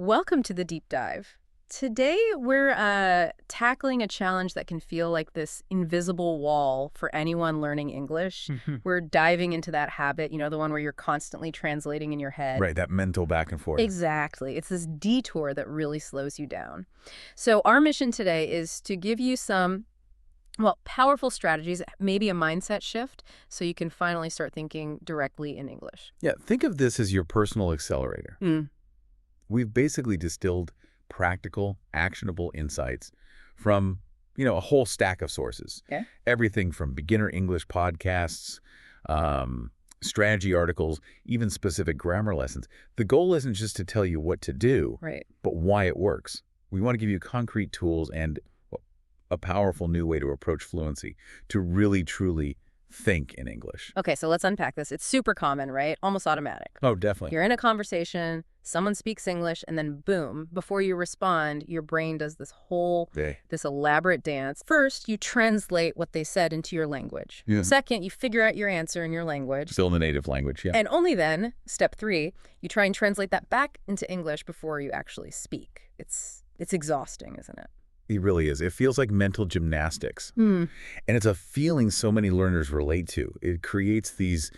Welcome to the deep dive. Today, we're tackling a challenge that can feel like this invisible wall for anyone learning English. Mhm. We're diving into that habit, the one where you're constantly translating in your head. Right, that mental back and forth. Exactly. It's this detour that really slows you down. So our mission today is to give you some, powerful strategies, maybe a mindset shift, so you can finally start thinking directly in English. Yeah, think of this as your personal accelerator. Mm. We've basically distilled practical, actionable insights from, a whole stack of sources. Okay. Everything from beginner English podcasts, strategy articles, even specific grammar lessons. The goal isn't just to tell you what to do, Right. but why it works. We want to give you concrete tools and a powerful new way to approach fluency, to really, truly think in English. Okay, so let's unpack this. It's super common, right? Almost automatic. Oh, definitely. You're in a conversation, someone speaks English, and then boom, before you respond, your brain does this elaborate dance. First, you translate what they said into your language. Yeah. Second, you figure out your answer in your language. Still in the native language, yeah. And only then, step 3, you try and translate that back into English before you actually speak. It's exhausting, isn't it? It really is. It feels like mental gymnastics. Hmm. And it's a feeling so many learners relate to. It creates these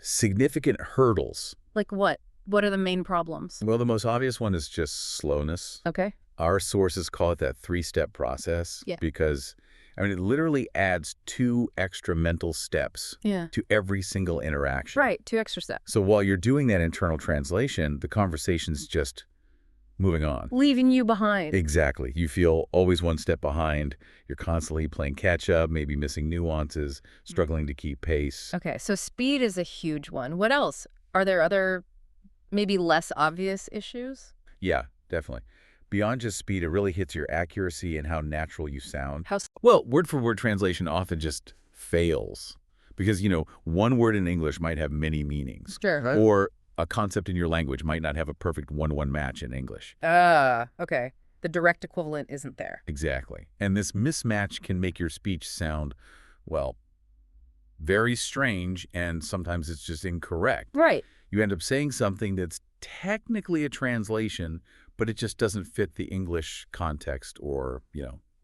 significant hurdles. Like what? What are the main problems? Well, the most obvious one is just slowness. Okay. Our sources call it that 3-step process because, it literally adds 2 extra mental steps to every single interaction. Right, 2 extra steps. So while you're doing that internal translation, the conversation's just moving on. Leaving you behind. Exactly. You feel always one step behind. You're constantly playing catch up, maybe missing nuances, struggling to keep pace. Okay, so speed is a huge one. What else? Are there other, maybe less obvious issues? Yeah, definitely. Beyond just speed, it really hits your accuracy and how natural you sound. How? Well, word-for-word translation often just fails because, one word in English might have many meanings. Sure. Right. Or a concept in your language might not have a perfect one-to-one match in English. Okay. The direct equivalent isn't there. Exactly. And this mismatch can make your speech sound, very strange, and sometimes it's just incorrect. Right. You end up saying something that's technically a translation, but it just doesn't fit the English context or,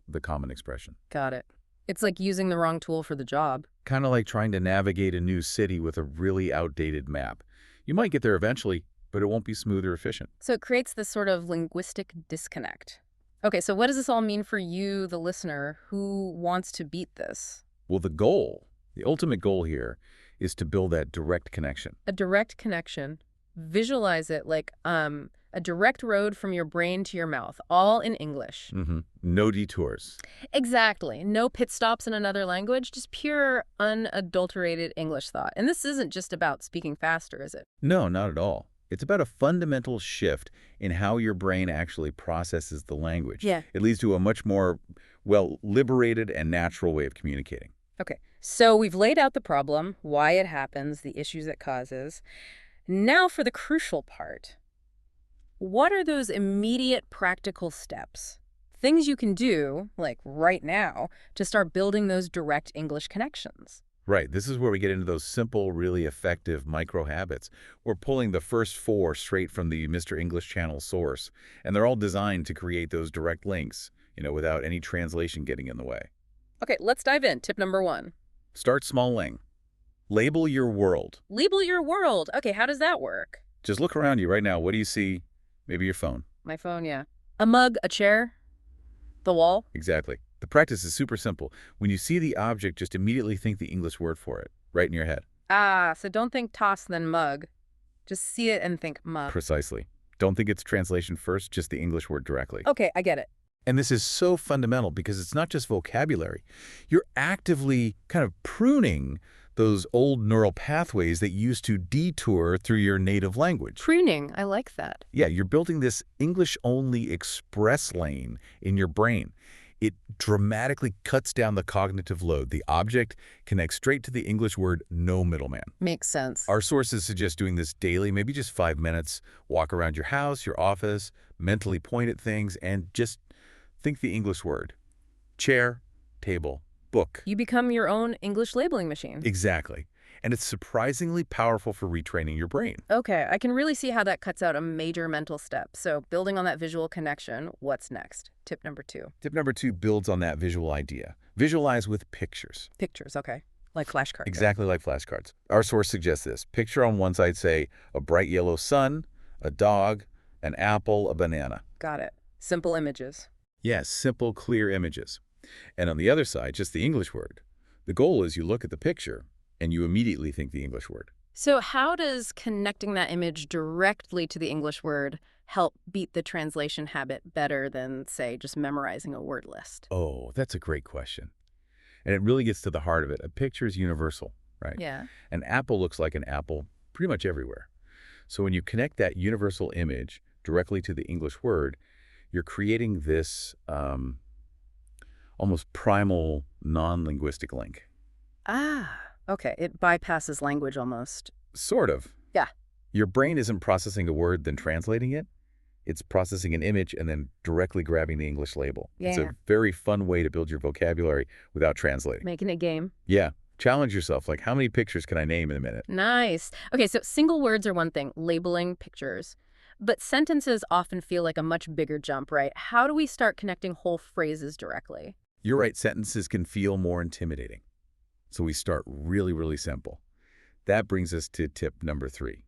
the common expression. Got it. It's like using the wrong tool for the job. Kind of like trying to navigate a new city with a really outdated map. You might get there eventually, but it won't be smooth or efficient. So it creates this sort of linguistic disconnect. Okay, so what does this all mean for you, the listener, who wants to beat this? Well, the ultimate goal here is to build that direct connection. A direct connection. Visualize it like a direct road from your brain to your mouth, all in English. Mm-hmm. No detours. Exactly. No pit stops in another language, just pure, unadulterated English thought. And this isn't just about speaking faster, is it? No, not at all. It's about a fundamental shift in how your brain actually processes the language. Yeah. It leads to a much more, liberated and natural way of communicating. Okay, so we've laid out the problem, why it happens, the issues it causes. Now for the crucial part. What are those immediate practical steps? Things you can do, like right now, to start building those direct English connections. Right. This is where we get into those simple, really effective micro habits. We're pulling the first 4 straight from the Mr. English Channel source, and they're all designed to create those direct links, without any translation getting in the way. Okay, let's dive in. Tip number 1. Start small, Ling. Label your world. Label your world. Okay, how does that work? Just look around you right now. What do you see? Maybe your phone. My phone, yeah. A mug, a chair, the wall. Exactly. The practice is super simple. When you see the object, just immediately think the English word for it, right in your head. So don't think toss then mug. Just see it and think mug. Precisely. Don't think it's translation first, just the English word directly. Okay, I get it. And this is so fundamental because it's not just vocabulary. You're actively kind of pruning those old neural pathways that used to detour through your native language. Pruning, I like that. Yeah, you're building this English-only express lane in your brain. It dramatically cuts down the cognitive load. The object connects straight to the English word, no middleman. Makes sense. Our sources suggest doing this daily, maybe just 5 minutes. Walk around your house, your office, mentally point at things, and just think the English word. Chair, table, book. You become your own English labeling machine. Exactly. And it's surprisingly powerful for retraining your brain. Okay, I can really see how that cuts out a major mental step. So building on that visual connection, what's next? Tip number 2. Tip number 2 builds on that visual idea. Visualize with pictures. Pictures, okay. Like flashcards. Exactly like flashcards. Our source suggests this. Picture on one side, say, a bright yellow sun, a dog, an apple, a banana. Got it. Simple images. Yes, simple, clear images. And on the other side, just the English word. The goal is you look at the picture and you immediately think the English word. So how does connecting that image directly to the English word help beat the translation habit better than, say, just memorizing a word list? Oh, that's a great question. And it really gets to the heart of it. A picture is universal, right? Yeah. An apple looks like an apple pretty much everywhere. So when you connect that universal image directly to the English word, you're creating this almost primal, non-linguistic link. Ah, okay. It bypasses language almost. Sort of. Yeah. Your brain isn't processing a word, then translating it. It's processing an image and then directly grabbing the English label. Yeah. It's a very fun way to build your vocabulary without translating. Making a game. Yeah. Challenge yourself. Like, how many pictures can I name in a minute? Nice. Okay, so single words are one thing, labeling pictures. But sentences often feel like a much bigger jump, right? How do we start connecting whole phrases directly? You're right. Sentences can feel more intimidating. So we start really, really simple. That brings us to tip number 3.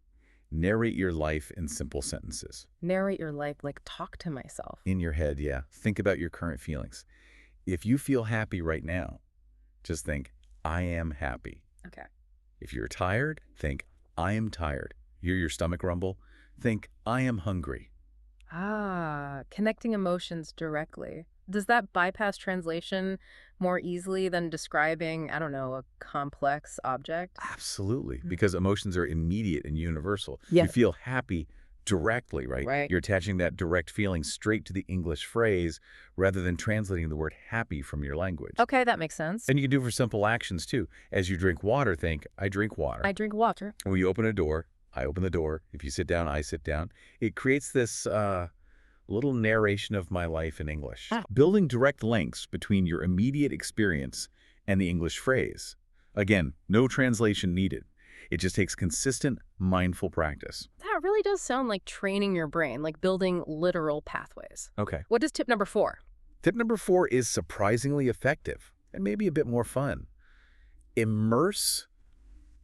Narrate your life in simple sentences. Narrate your life, like talk to myself. In your head, yeah. Think about your current feelings. If you feel happy right now, just think, I am happy. Okay. If you're tired, think, I am tired. Hear your stomach rumble? Think, I am hungry. Ah, connecting emotions directly. Does that bypass translation more easily than describing, I don't know, a complex object? Absolutely, because emotions are immediate and universal. Yeah. You feel happy directly, right? Right. You're attaching that direct feeling straight to the English phrase rather than translating the word happy from your language. Okay, that makes sense. And you can do for simple actions too. As you drink water, think, I drink water. I drink water. When you open a door, I open the door. If you sit down, I sit down. It creates this little narration of my life in English. Building direct links between your immediate experience and the English phrase. Again, no translation needed. It just takes consistent, mindful practice. That really does sound like training your brain, like building literal pathways. Okay. What is tip number 4? Tip number 4 is surprisingly effective and maybe a bit more fun. Immerse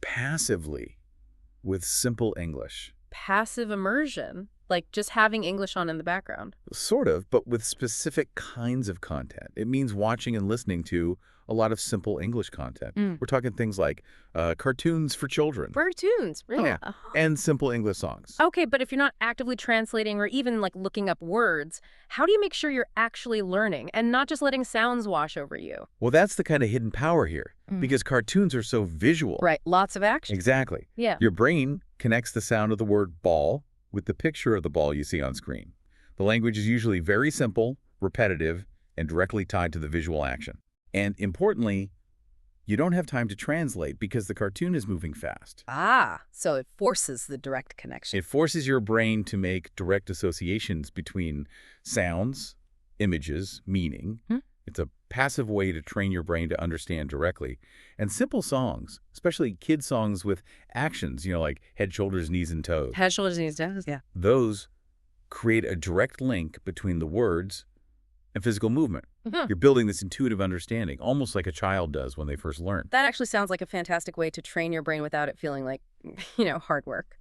passively with simple English. Passive immersion, like just having English on in the background. Sort of, but with specific kinds of content. It means watching and listening to a lot of simple English content. We're talking things like cartoons for children. Cartoons, really? Yeah, and simple English songs. Okay, but if you're not actively translating or even like looking up words, how do you make sure you're actually learning and not just letting sounds wash over you? Well, that's the kind of hidden power here, because cartoons are so visual. Right, lots of action. Exactly. Yeah. Your brain connects the sound of the word ball with the picture of the ball you see on screen. The language is usually very simple, repetitive, and directly tied to the visual action. And importantly, you don't have time to translate because the cartoon is moving fast. Ah, so it forces the direct connection. It forces your brain to make direct associations between sounds, images, meaning. It's a passive way to train your brain to understand directly. And simple songs, especially kid songs with actions, like head, shoulders, knees, and toes. Head, shoulders, knees, toes, yeah. Those create a direct link between the words and physical movement. You're building this intuitive understanding, almost like a child does when they first learn. That actually sounds like a fantastic way to train your brain without it feeling like, hard work.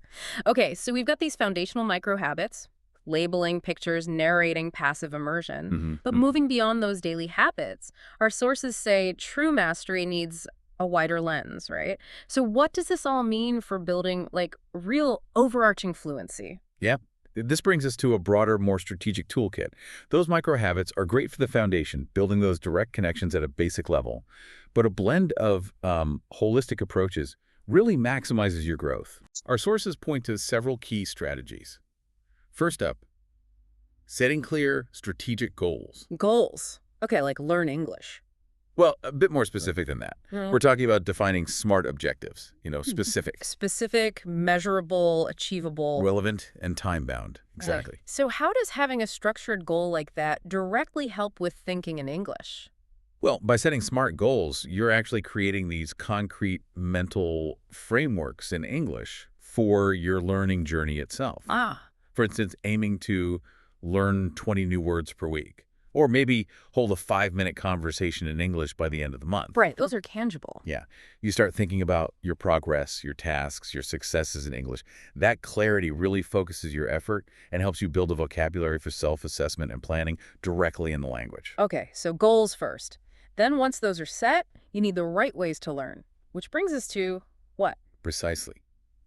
Okay, so we've got these foundational micro habits, labeling, pictures, narrating, passive immersion. But moving beyond those daily habits, our sources say true mastery needs a wider lens, right? So what does this all mean for building like real overarching fluency? Yeah. This brings us to a broader, more strategic toolkit. Those micro habits are great for the foundation, building those direct connections at a basic level. But a blend of holistic approaches really maximizes your growth. Our sources point to several key strategies. First up, setting clear strategic goals. Goals. Okay, like learn English. Well, a bit more specific than that. We're talking about defining SMART objectives, specific. Specific, measurable, achievable. Relevant and time-bound. Exactly. So how does having a structured goal like that directly help with thinking in English? Well, by setting SMART goals, you're actually creating these concrete mental frameworks in English for your learning journey itself. Ah, For instance, aiming to learn 20 new words per week, or maybe hold a 5-minute conversation in English by the end of the month. right. Those are tangible. Yeah. You start thinking about your progress, your tasks, your successes in English. That clarity really focuses your effort and helps you build a vocabulary for self-assessment and planning directly in the language. Okay, so goals first. Then once those are set, you need the right ways to learn, which brings us to what? Precisely.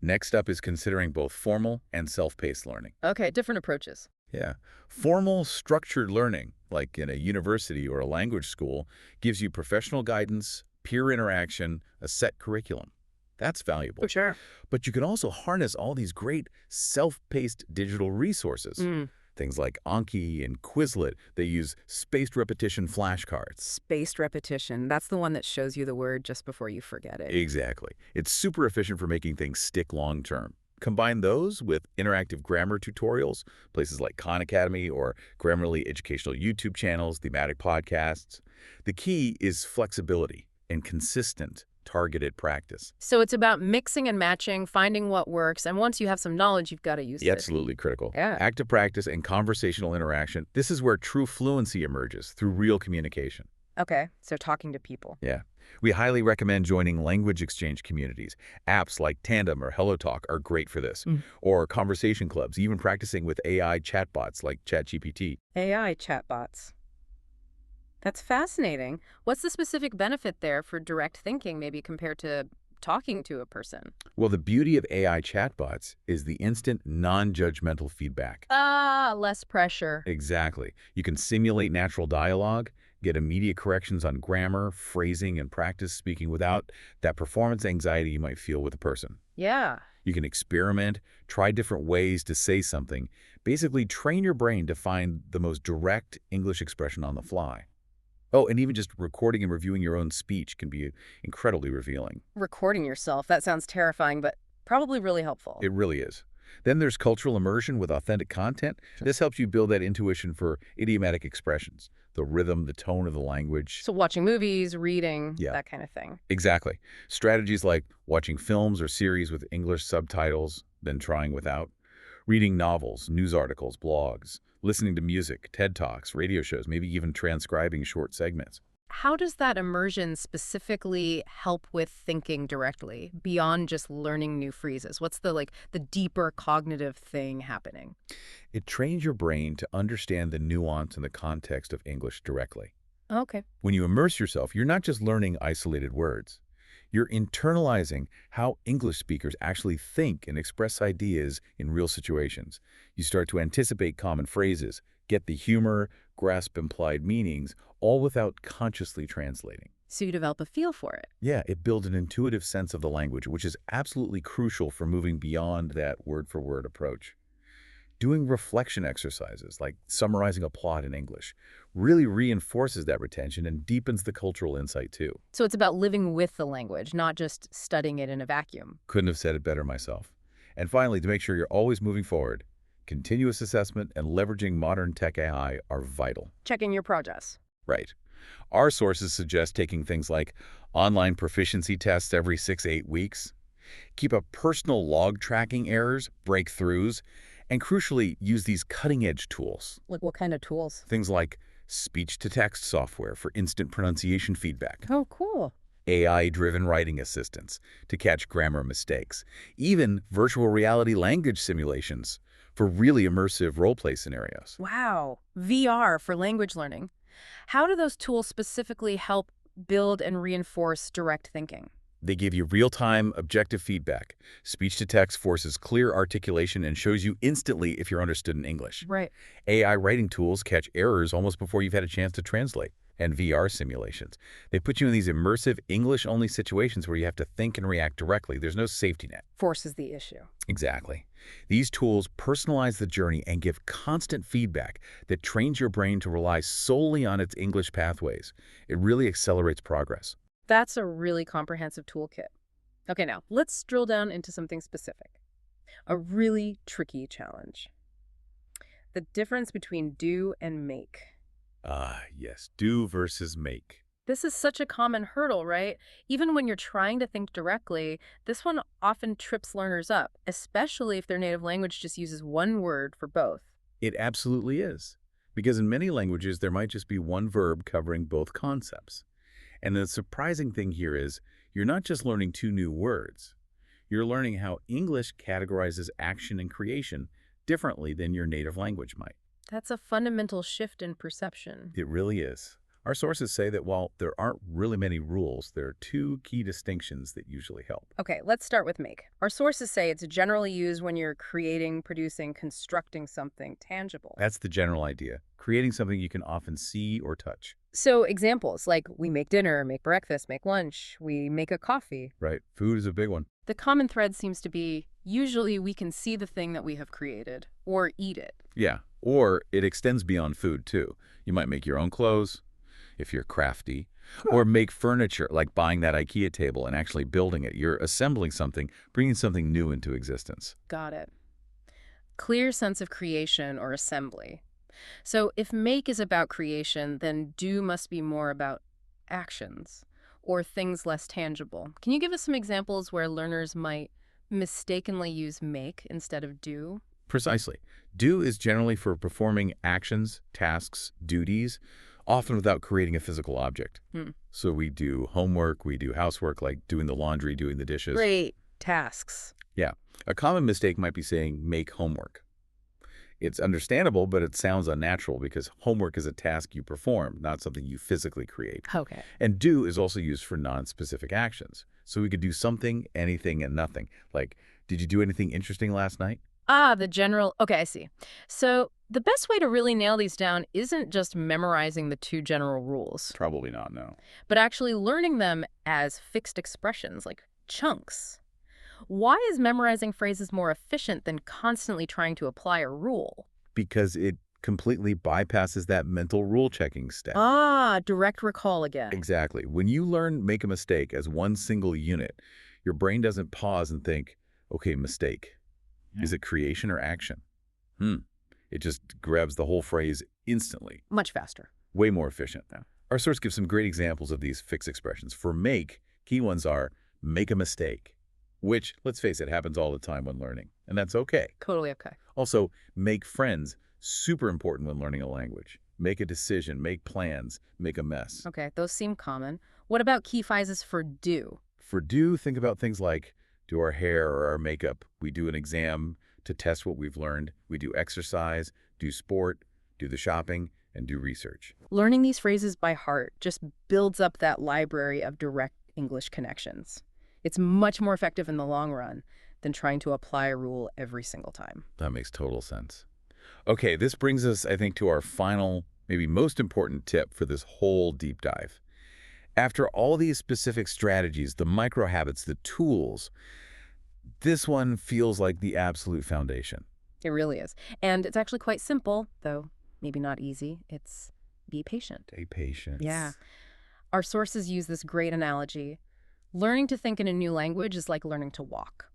Next up is considering both formal and self-paced learning. Okay, different approaches. Yeah. Formal, structured learning, like in a university or a language school, gives you professional guidance, peer interaction, a set curriculum. That's For valuable. sure. But you can also harness all these great self-paced digital resources. Mm, Things like Anki and Quizlet. They use spaced repetition flashcards. spaced repetition. That's the one that shows you the word just before you forget it. Exactly. It's super efficient for making things stick long term. Combine those with interactive grammar tutorials, places like Khan Academy or Grammarly educational YouTube channels, thematic podcasts. The key is flexibility and consistent, targeted practice. So it's about mixing and matching, finding what works, and once you have some knowledge, you've got to use it. Absolutely critical. Yeah. Active practice and conversational interaction. This is where true fluency emerges through real communication. Okay, so talking to people. Yeah. We highly recommend joining language exchange communities. Apps like Tandem or HelloTalk are great for this. Mm. Or conversation clubs, even practicing with AI chatbots like ChatGPT. AI chatbots. That's fascinating. What's the specific benefit there for direct thinking, maybe compared to talking to a person? Well, the beauty of AI chatbots is the instant, non-judgmental feedback. Ah, less pressure. Exactly. You can simulate natural dialogue, get immediate corrections on grammar, phrasing, and practice speaking without that performance anxiety you might feel with a person. Yeah. You can experiment, try different ways to say something, basically train your brain to find the most direct English expression on the fly. Oh, and even just recording and reviewing your own speech can be incredibly revealing. Recording yourself, that sounds terrifying, but probably really helpful. It really is. Then there's cultural immersion with authentic content. This helps you build that intuition for idiomatic expressions, the rhythm, the tone of the language. So watching movies, reading, Yeah. that kind of thing. Exactly. Strategies like watching films or series with English subtitles, then trying without, reading novels, news articles, blogs, listening to music, TED Talks, radio shows, maybe even transcribing short segments. How does that immersion specifically help with thinking directly beyond just learning new phrases? What's the deeper cognitive thing happening? It trains your brain to understand the nuance and the context of English directly. Okay. When you immerse yourself, you're not just learning isolated words. You're internalizing how English speakers actually think and express ideas in real situations. You start to anticipate common phrases, get the humor, grasp implied meanings, all without consciously translating. So you develop a feel for it. Yeah, it builds an intuitive sense of the language, which is absolutely crucial for moving beyond that word-for-word approach. Doing reflection exercises, like summarizing a plot in English, really reinforces that retention and deepens the cultural insight too. So it's about living with the language, not just studying it in a vacuum. Couldn't have said it better myself. And finally, to make sure you're always moving forward, continuous assessment and leveraging modern tech AI are vital. Checking your progress. Right. Our sources suggest taking things like online proficiency tests every 6 to 8 weeks, keep a personal log tracking errors, breakthroughs, and crucially, use these cutting-edge tools. Like what kind of tools? Things like speech-to-text software for instant pronunciation feedback, Oh, cool. AI-driven writing assistants to catch grammar mistakes, even virtual reality language simulations for really immersive role-play scenarios. Wow. VR for language learning. How do those tools specifically help build and reinforce direct thinking? They give you real-time, objective feedback. Speech-to-text forces clear articulation and shows you instantly if you're understood in English. Right. AI writing tools catch errors almost before you've had a chance to translate. And VR simulations. They put you in these immersive English-only situations where you have to think and react directly. There's no safety net. Forces the issue. Exactly. These tools personalize the journey and give constant feedback that trains your brain to rely solely on its English pathways. It really accelerates progress. That's a really comprehensive toolkit. Okay, now let's drill down into something specific. A really tricky challenge. The difference between do and make. Ah, yes. Do versus make. This is such a common hurdle, right? Even when you're trying to think directly, this one often trips learners up, especially if their native language just uses one word for both. It absolutely is. Because in many languages, there might just be one verb covering both concepts. And the surprising thing here is you're not just learning two new words. You're learning how English categorizes action and creation differently than your native language might. That's a fundamental shift in perception. It really is. Our sources say that while there aren't really many rules, there are two key distinctions that usually help. Okay, let's start with make. Our sources say it's generally used when you're creating, producing, constructing something tangible. That's the general idea, creating something you can often see or touch. So examples like we make dinner, make breakfast, make lunch, we make a coffee. Right, food is a big one. The common thread seems to be usually we can see the thing that we have created or eat it. Yeah, or it extends beyond food too. You might make your own clothes, if you're crafty, or make furniture, like buying that IKEA table and actually building it. You're assembling something, bringing something new into existence. Got it. Clear sense of creation or assembly. So if make is about creation, then do must be more about actions or things less tangible. Can you give us some examples where learners might mistakenly use make instead of do? Precisely. Do is generally for performing actions, tasks, duties, often without creating a physical object. So we do homework, we do housework, like doing the laundry, doing the dishes. Great. Tasks. Yeah. A common mistake might be saying make homework. It's understandable, but it sounds unnatural because homework is a task you perform, not something you physically create. Okay. And do is also used for non-specific actions. So we could do something, anything, and nothing. Like, did you do anything interesting last night? Ah, the general. Okay, I see. So the best way to really nail these down isn't just memorizing the two general rules, Probably not, no. but actually learning them as fixed expressions, like chunks. Why is memorizing phrases more efficient than constantly trying to apply a rule? Because it completely bypasses that mental rule-checking step. Ah, direct recall again. Exactly. When you learn make a mistake as one single unit, your brain doesn't pause and think, okay, mistake. Is it creation or action? It just grabs the whole phrase instantly. Much faster. Way more efficient. Our source gives some great examples of these fixed expressions. For make, key ones are make a mistake, which, let's face it, happens all the time when learning, and that's okay. Totally okay. Also, make friends, super important when learning a language. Make a decision, make plans, make a mess. Okay, those seem common. What about key phrases for do? For do, think about things like do our hair or our makeup. We do an exam to test what we've learned. We do exercise, do sport, do the shopping, and do research. Learning these phrases by heart just builds up that library of direct English connections. It's much more effective in the long run than trying to apply a rule every single time. That makes total sense. Okay, this brings us, I think, to our final, maybe most important tip for this whole deep dive. After all these specific strategies, the micro habits, the tools, this one feels like the absolute foundation. It really is. And it's actually quite simple, though maybe not easy. It's be patient. Stay patient. Yeah. Our sources use this great analogy. Learning to think in a new language is like learning to walk.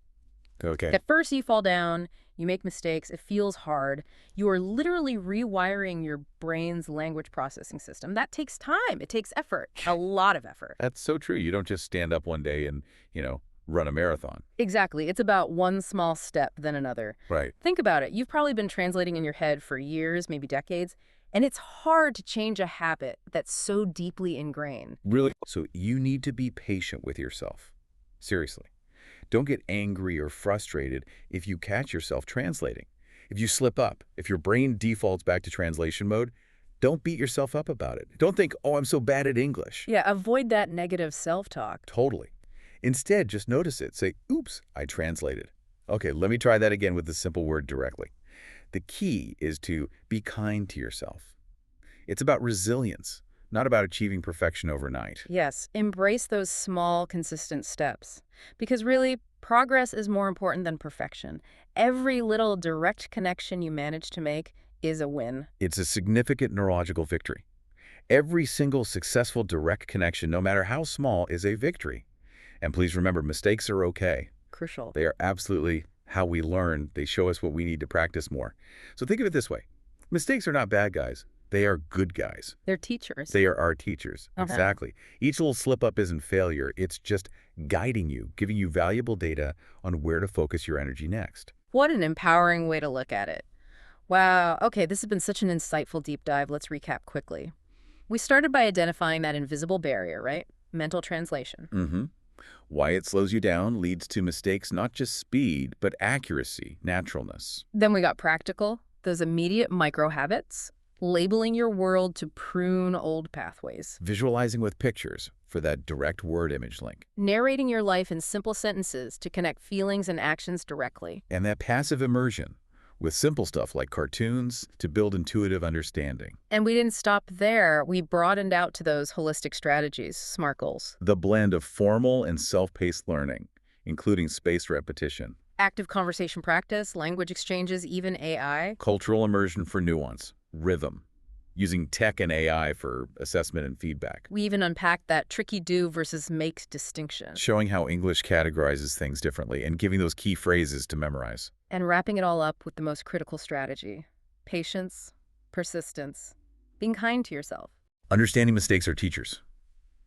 Okay. At first you fall down, you make mistakes, it feels hard. You are literally rewiring your brain's language processing system. That takes time. It takes effort, a lot of effort. That's so true. You don't just stand up one day and, run a marathon. Exactly. It's about one small step, then another. Right. Think about it. You've probably been translating in your head for years, maybe decades, and it's hard to change a habit that's so deeply ingrained. Really? So you need to be patient with yourself. Seriously. Don't get angry or frustrated if you catch yourself translating. If you slip up, if your brain defaults back to translation mode, don't beat yourself up about it. Don't think, oh, I'm so bad at English. Yeah, avoid that negative self-talk. Totally. Instead, just notice it. Say, oops, I translated. Okay, let me try that again with the simple word directly. The key is to be kind to yourself. It's about resilience, not about achieving perfection overnight. Yes, embrace those small, consistent steps. Because really, progress is more important than perfection. Every little direct connection you manage to make is a win. It's a significant neurological victory. Every single successful direct connection, no matter how small, is a victory. And please remember, mistakes are okay. Crucial. They are absolutely how we learn. They show us what we need to practice more. So think of it this way. Mistakes are not bad guys. They are good guys. They're teachers. They are our teachers. Okay. Exactly. Each little slip-up isn't failure. It's just guiding you, giving you valuable data on where to focus your energy next. What an empowering way to look at it. Wow. Okay, this has been such an insightful deep dive. Let's recap quickly. We started by identifying that invisible barrier, right? Mental translation. Mm-hmm. Why it slows you down leads to mistakes, not just speed, but accuracy, naturalness. Then we got practical, those immediate micro habits, labeling your world to prune old pathways. Visualizing with pictures for that direct word image link. Narrating your life in simple sentences to connect feelings and actions directly. And that passive immersion with simple stuff like cartoons to build intuitive understanding. And we didn't stop there. We broadened out to those holistic strategies, SMART goals. The blend of formal and self-paced learning, including spaced repetition. Active conversation practice, language exchanges, even AI. Cultural immersion for nuance, rhythm, using tech and AI for assessment and feedback. We even unpacked that tricky do versus make distinction. Showing how English categorizes things differently and giving those key phrases to memorize. And wrapping it all up with the most critical strategy: patience, persistence, being kind to yourself. Understanding mistakes are teachers.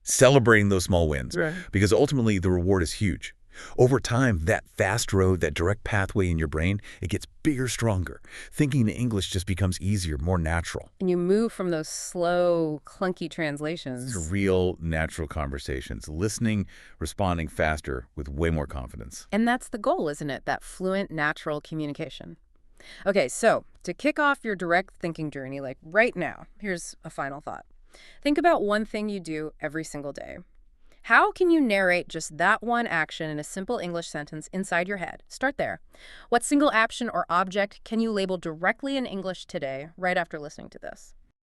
Celebrating those small wins. Right. Because ultimately the reward is huge. Over time, that fast road, that direct pathway in your brain, it gets bigger, stronger. Thinking in English just becomes easier, more natural. And you move from those slow, clunky It's translations. real, natural conversations. Listening, responding faster with way more confidence. And that's the goal, isn't it? That fluent, natural communication. Okay, so to kick off your direct thinking journey, like right now, here's a final thought. Think about one thing you do every single day. How can you narrate just that one action in a simple English sentence inside your head? Start there. What single action or object can you label directly in English today, right after listening to this?